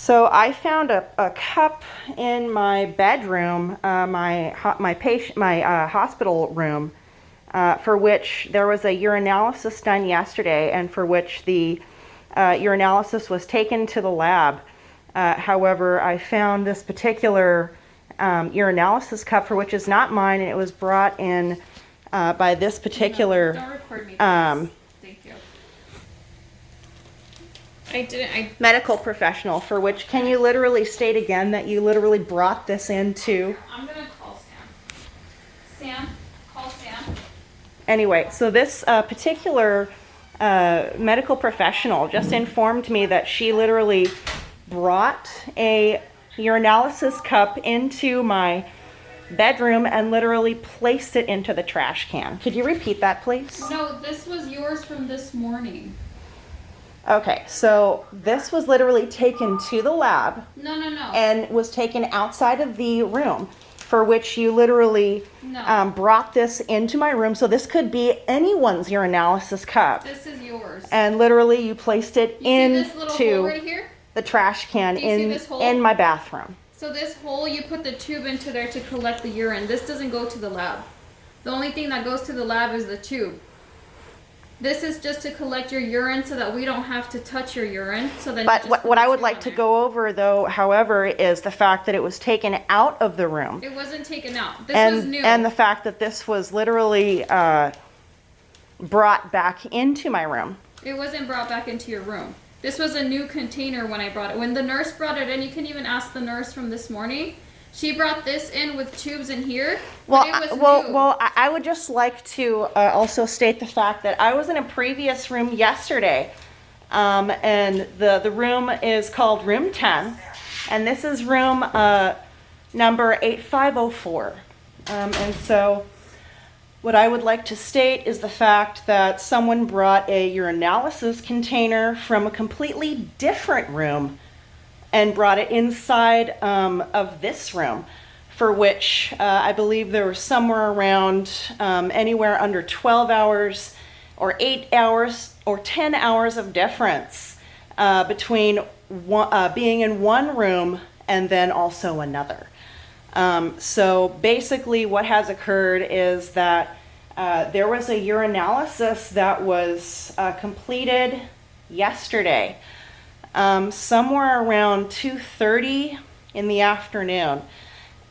So I found a cup in my bedroom, my hospital room, for which there was a urinalysis done yesterday, and for which the urinalysis was taken to the lab. However, I found this particular urinalysis cup, for which is not mine, and it was brought in by this particular. Don't record me, please. Thank you. Medical professional, for which, can you literally state again that you literally brought this in too? I'm gonna call Sam. Sam, call Sam. Anyway, so this particular medical professional just informed me that she literally brought a urinalysis cup into my bedroom and literally placed it into the trash can. Could you repeat that, please? No, this was yours from this morning. Okay, so this was literally taken to the lab. No. And was taken outside of the room, for which you literally brought this into my room. So this could be anyone's urinalysis cup. This is yours. And literally you placed it this little hole into right here? the trash can Do you see this hole? in my bathroom. So this hole, you put the tube into there to collect the urine. This doesn't go to the lab. The only thing that goes to the lab is the tube. This is just to collect your urine so that we don't have to touch your urine. So then. But what I would like to go over, though, however, is the fact that it was taken out of the room. It wasn't taken out. This was new. And the fact that this was literally brought back into my room. It wasn't brought back into your room. This was a new container when I brought it. When the nurse brought it in, you can even ask the nurse from this morning. She brought this in with tubes in here. Well, I I would just like to also state the fact that I was in a previous room yesterday, and the room is called Room 10, and this is room number 8504. And so what I would like to state is the fact that someone brought a urinalysis container from a completely different room and brought it inside of this room, for which I believe there was somewhere around anywhere under 12 hours or 8 hours or 10 hours of difference between being in one room and then also another. So basically what has occurred is that there was a urinalysis that was completed yesterday. Somewhere around 2:30 in the afternoon.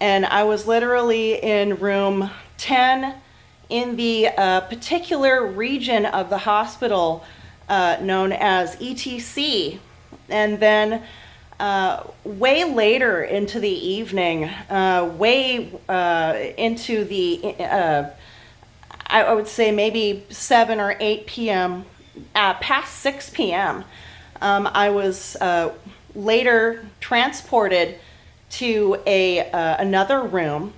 And I was literally in room 10 in the particular region of the hospital known as ETC. And then way later into the evening, into the, I would say maybe 7 or 8 p.m., past 6 p.m., I was later transported to another room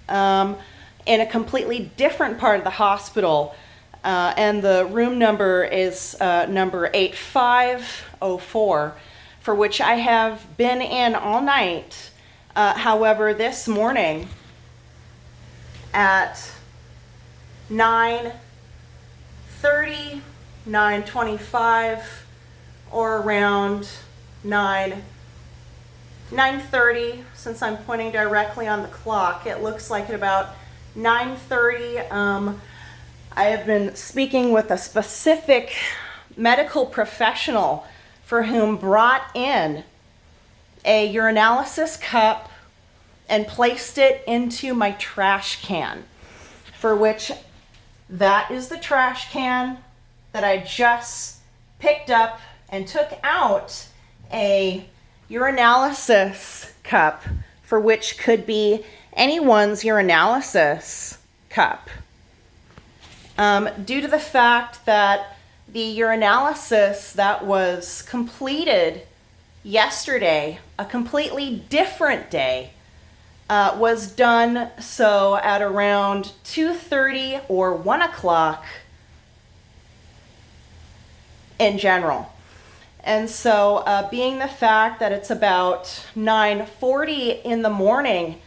in a completely different part of the hospital, and the room number is number 8504, for which I have been in all night. However, this morning at 9:30, 9:25, or around 9:30, since I'm pointing directly on the clock, it looks like at about 9:30, I have been speaking with a specific medical professional for whom brought in a urinalysis cup and placed it into my trash can, for which that is the trash can that I just picked up and took out a urinalysis cup, for which could be anyone's urinalysis cup. Due to the fact that the urinalysis that was completed yesterday, a completely different day, was done so at around 2:30 or 1 o'clock in general. And so being the fact that it's about 9:40 in the morning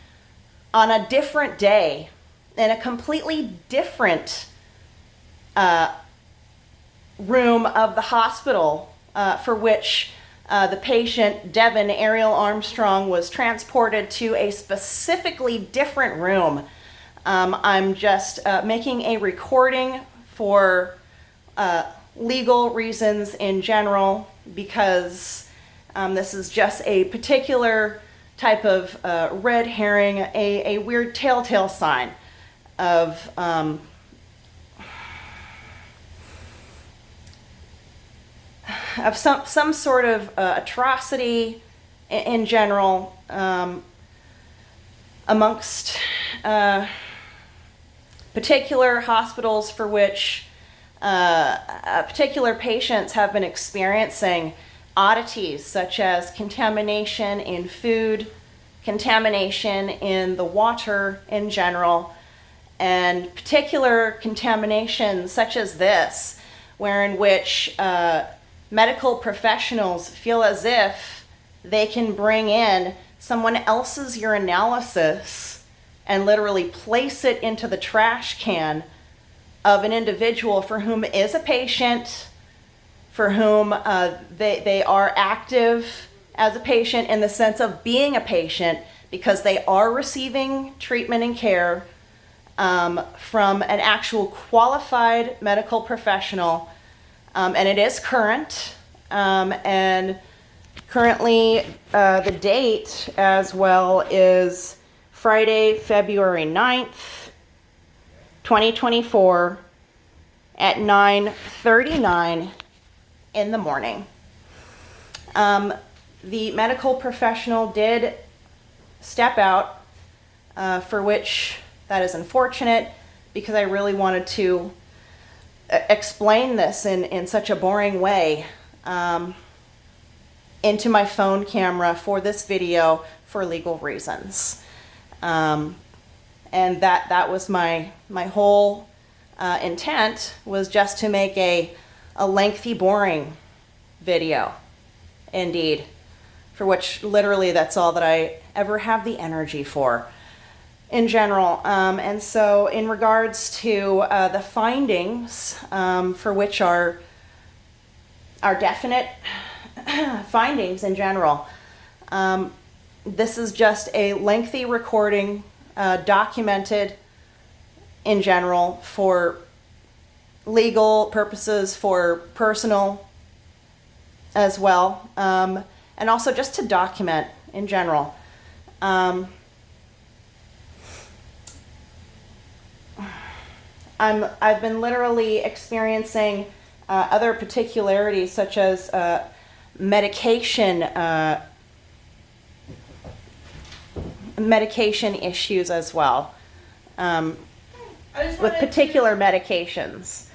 on a different day in a completely different room of the hospital, for which the patient, Devin Ariel Armstrong, was transported to a specifically different room. I'm just making a recording for legal reasons in general, because this is just a particular type of red herring, a weird telltale sign of some sort of atrocity in general amongst particular hospitals for which particular patients have been experiencing oddities such as contamination in food, contamination in the water in general, and particular contamination such as this, wherein which medical professionals feel as if they can bring in someone else's urinalysis and literally place it into the trash can of an individual for whom is a patient, for whom they are active as a patient in the sense of being a patient, because they are receiving treatment and care from an actual qualified medical professional. And it is current, and currently the date as well is Friday, February 9th, 2024 at 9:39 in the morning. The medical professional did step out, for which that is unfortunate, because I really wanted to explain this in such a boring way into my phone camera for this video for legal reasons. And that was my whole intent, was just to make a lengthy, boring video, indeed, for which literally that's all that I ever have the energy for in general. And so in regards to the findings, for which are definite findings in general, this is just a lengthy recording, documented in general for legal purposes, for personal as well, and also just to document in general. I've been literally experiencing other particularities such as medication issues as well, with particular medications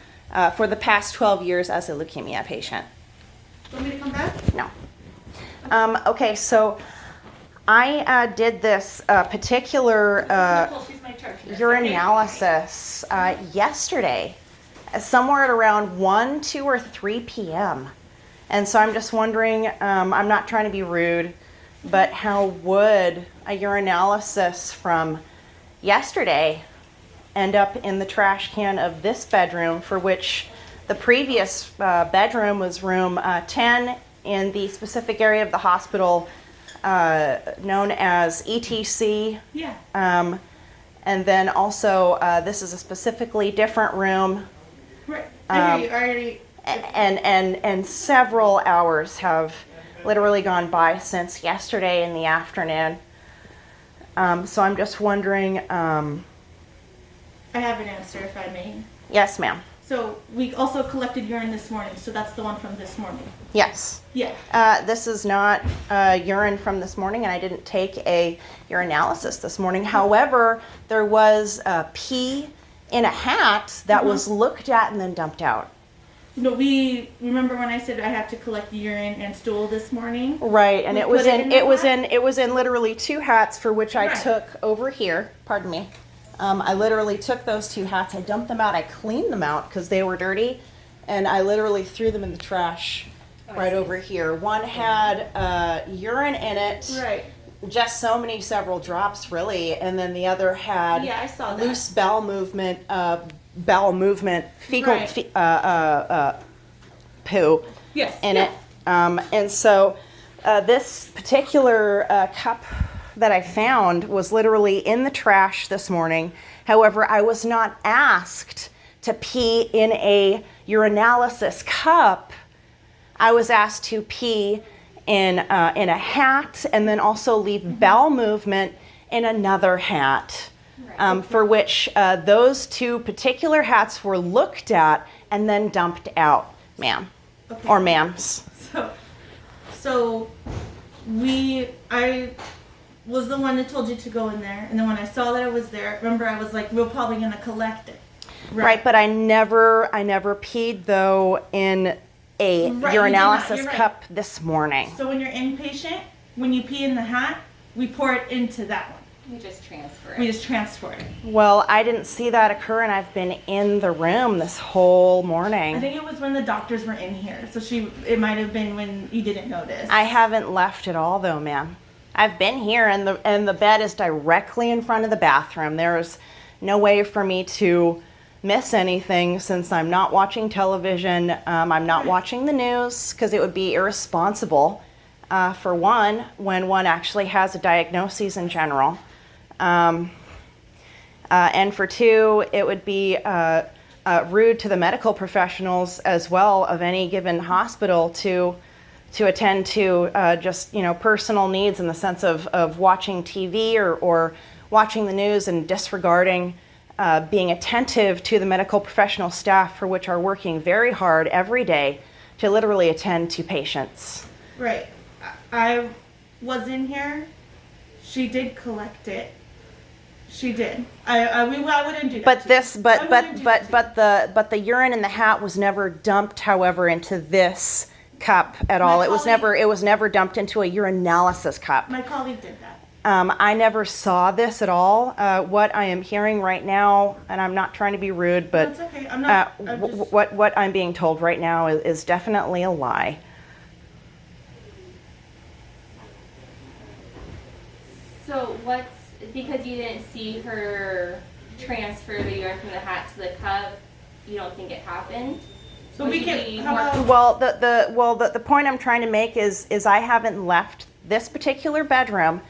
for the past 12 years as a leukemia patient. Want me to come back? No. Okay, so I did this particular Nicole, she's my church nurse. urinalysis yesterday, somewhere at around 1, 2, or 3 p.m. And so I'm just wondering, I'm not trying to be rude, but how would a urinalysis from yesterday end up in the trash can of this bedroom, for which the previous bedroom was room 10 in the specific area of the hospital known as ETC. Yeah. And then also, this is a specifically different room, Right. I hear you. I already. and several hours have literally gone by since yesterday in the afternoon. So I'm just wondering, I have an answer, if I may. yes, ma'am. So we also collected urine this morning, so that's the one from this morning. Yes. Yeah. This is not urine from this morning, and I didn't take a urinalysis this morning. However, there was pee in a hat that was looked at and then dumped out. No, we remember when I said I had to collect urine and stool this morning. Right, and We it was put it in in it the was hat? in it was in literally 2 hats, for which I Right. took over here. Pardon me. I literally took those 2 hats. I dumped them out. I cleaned them out because they were dirty, and I literally threw them in the trash right over here. One had urine in it, Right. just so many several drops really, and then the other had Yeah, I saw that. loose bowel movement, fecal Right. poo Yes. in it. And so this particular cup that I found was literally in the trash this morning. However, I was not asked to pee in a urinalysis cup. I was asked to pee in a hat and then also leave bowel movement in another hat, for which those two particular hats were looked at and then dumped out, ma'am, Okay. or ma'ams. So I was the one that told you to go in there, and then when I saw that it was there, remember I was like, we're probably gonna collect it. Right, but I never peed though in a Right, you did not, urinalysis you're right. cup this morning. So when you're inpatient, when you pee in the hat, we pour it into that one. We just transfer We it. just transfer it. Well, I didn't see that occur, and I've been in the room this whole I morning. think it was when the doctors were in here, so it might have been when you didn't notice. I haven't left at all though, ma'am. I've been here, and the bed is directly in front of the bathroom. There's no way for me to miss anything since I'm not watching television. I'm not watching the news because it would be irresponsible, for one, when one actually has a diagnosis in general. And for two, it would be rude to the medical professionals as well of any given hospital to attend to just personal needs in the sense of watching TV or watching the news and disregarding being attentive to the medical professional staff for which are working very hard every day to literally attend to patients. Right. I was in here. She did collect it. She did. I wouldn't do that. But to this, you. I but wouldn't do that to you. the urine in the hat was never dumped, however, into this cup at all. My It was never dumped into a urinalysis cup. My colleague did that. I never saw this at all. What I am hearing right now, and I'm not trying to be rude, but That's okay. I'm not. I'm just, what I'm being told right now is definitely a lie. So what's, because you didn't see her transfer the urine from the hat to the cup, you don't think it happened? so Would we you can. be How more- about? The point I'm trying to make is I haven't left this particular bedroom,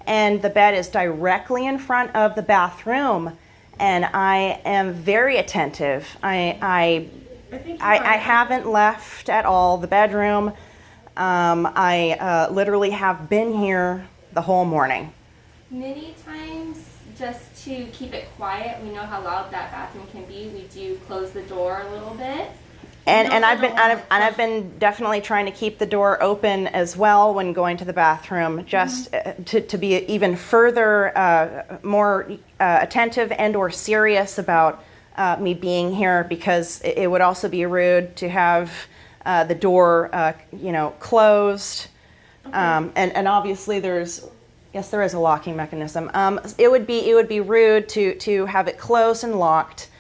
and the bed is directly in front of the bathroom, and I am very attentive. I think. you I are. haven't left at all the bedroom. I literally have been here the whole morning. Many times, just to keep it quiet, we know how loud that bathroom can be, we do close the door a little bit. And also I've been don't want I've been definitely trying to keep the door open as well when going to the bathroom, just to be even further more attentive and or serious about me being here, because it would also be rude to have the door closed. And obviously there is a locking mechanism. It would be rude to have it closed and locked,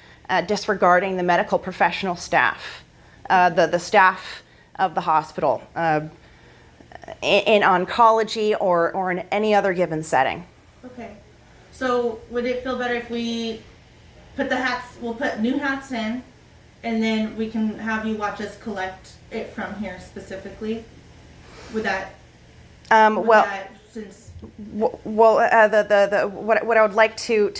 disregarding the medical professional staff. The staff of the hospital in oncology or in any other given setting. Okay. So would it feel better if we put the hats? We'll put new hats in, and then we can have you watch us collect it from here specifically. Would that? would Well, that, since what I would like to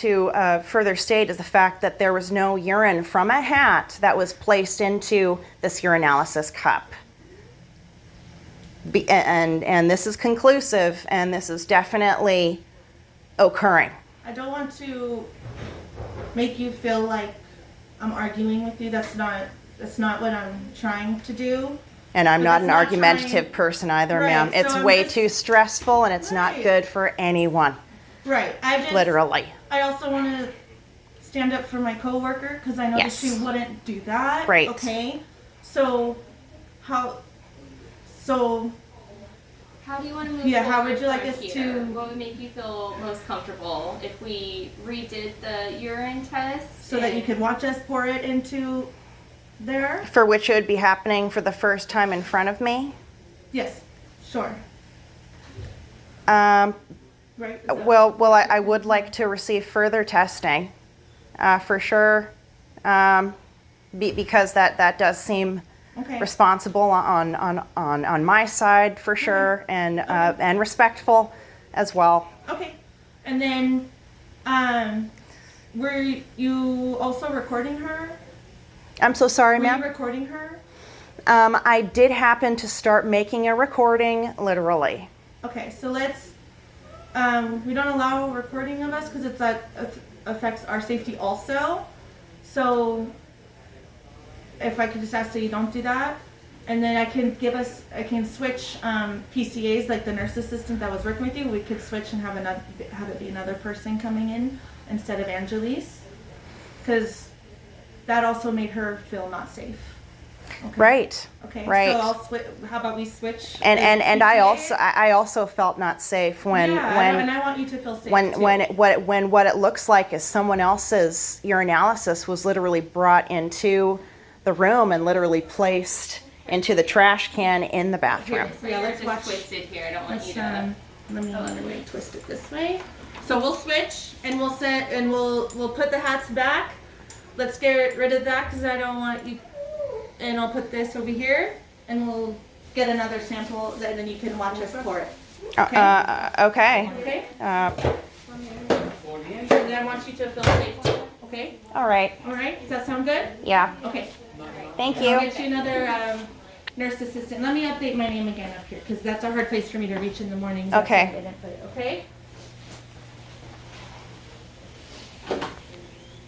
further state is the fact that there was no urine from a hat that was placed into this urinalysis cup. And this is conclusive, and this is definitely occurring. I don't want to make you feel like I'm arguing with you. That's not what I'm trying to do. And I'm But not that's an not argumentative trying- person either, Right, ma'am. so It's I'm way just- too stressful, and it's not Right. good for anyone, Right. literally. I also want to stand up for my coworker because I know Yes. that she wouldn't do that. Right. Okay. So, how? So, How do you want to move Yeah, forward how would you like from us here? to- What would make you feel most comfortable if we redid the urine test? so that you and- could watch us pour it into there. For which it would be happening for the first time in front of me. Yes. Sure. Um, Right. Is that- well, I would like to receive further testing, for sure, because that does seem Okay. responsible on my side for sure, and respectful as well. Okay. And then, were you also recording her? I'm so sorry, Were you ma'am. recording her? I did happen to start making a recording, literally. Okay, so let's, we don't allow recording of us because it's affects our safety also. So if I could just ask that you don't do that, and then I can switch PCAs, like the nurse assistant that was working with you. We could switch and have it be another person coming in instead of Angelise, because that also made her feel not safe. Okay. Right. Okay. Right. So I'll switch. How about we switch? And the I PCA? I also felt not safe when and I want you to feel safe when too. what it looks like is someone else's urinalysis was literally brought into the room and literally placed into the trash can in the bathroom. So Yeah, you're let's just watch. twisted here. I don't want Let's, you to. let me twist it this way. So we'll switch and we'll put the hats back. Let's get rid of that because I don't want you. And I'll put this over here and we'll get another sample and then you can watch us pour it. Okay. Okay? Uh, And then I want you to feel safe too. Okay? all right. All right? Does that sound good? Yeah. Okay. Thank I'll you. get you another nurse assistant. Let me update my name again up here because that's a hard place for me to reach in the mornings. Okay. That's why I didn't put it, okay?